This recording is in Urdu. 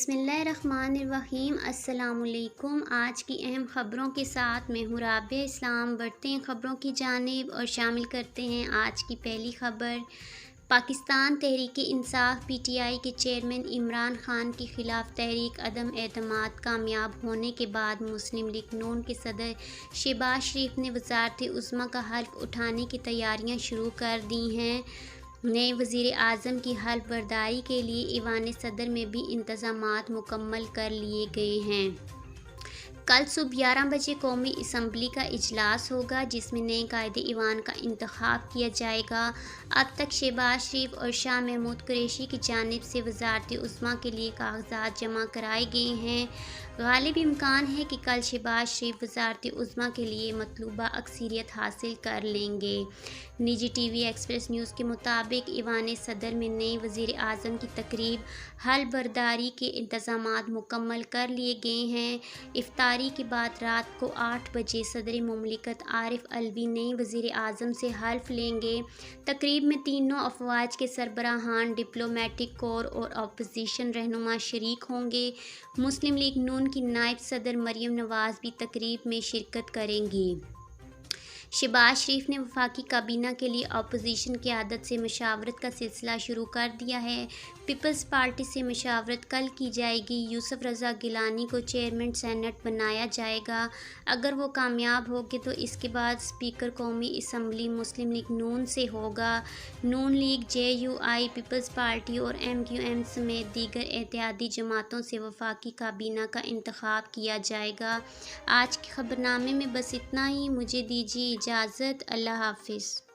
بسم اللہ الرحمن الرحیم۔ السلام علیکم۔ آج کی اہم خبروں کے ساتھ میں ہوں رابعہ اسلام۔ بڑھتے ہیں خبروں کی جانب اور شامل کرتے ہیں آج کی پہلی خبر۔ Pakistan Tehreek Insaf P T I کے چیئرمین عمران خان کے خلاف تحریک عدم اعتماد کامیاب ہونے کے بعد مسلم لیگ نون کے صدر شہباز شریف نے وزارت عظمیٰ کا حلف اٹھانے کی تیاریاں شروع کر دی ہیں۔ نئے وزیر اعظم کی حلف برداری کے لیے ایوان صدر میں بھی انتظامات مکمل کر لیے گئے ہیں۔ کل صبح 11 بجے قومی اسمبلی کا اجلاس ہوگا جس میں نئے قائد ایوان کا انتخاب کیا جائے گا۔ اب تک شہباز شریف اور شاہ محمود قریشی کی جانب سے وزارت عظمیٰ کے لیے کاغذات جمع کرائے گئے ہیں۔ غالب امکان ہے کہ کل شہباز شریف وزارت عظمیٰ کے لیے مطلوبہ اکثریت حاصل کر لیں گے۔ نجی ٹی وی ایکسپریس نیوز کے مطابق ایوان صدر میں نئے وزیر اعظم کی تقریب حلف برداری کے انتظامات مکمل کر لیے گئے ہیں۔ افطاری کے بعد رات کو 8 بجے صدر مملکت عارف علوی نئے وزیر اعظم سے حلف لیں گے۔ تقریب میں تینوں افواج کے سربراہان، ڈپلومیٹک کور اور اپوزیشن رہنما شریک ہوں گے۔ مسلم لیگ نون کی نائب صدر مریم نواز بھی تقریب میں شرکت کریں گی۔ شہباز شریف نے وفاقی کابینہ کے لیے اپوزیشن قیادت سے مشاورت کا سلسلہ شروع کر دیا ہے۔ پیپلز پارٹی سے مشاورت کل کی جائے گی۔ یوسف رضا گیلانی کو چیئرمین سینیٹ بنایا جائے گا۔ اگر وہ کامیاب ہو گئے تو اس کے بعد اسپیکر قومی اسمبلی مسلم لیگ نون سے ہوگا۔ Noon league, J U I, Peoples Party اور ایم کیو ایم سمیت دیگر اتحادی جماعتوں سے وفاقی کابینہ کا انتخاب کیا جائے گا۔ آج کے خبرنامے میں بس اتنا ہی۔ مجھے دیجیے اجازت۔ اللہ حافظ۔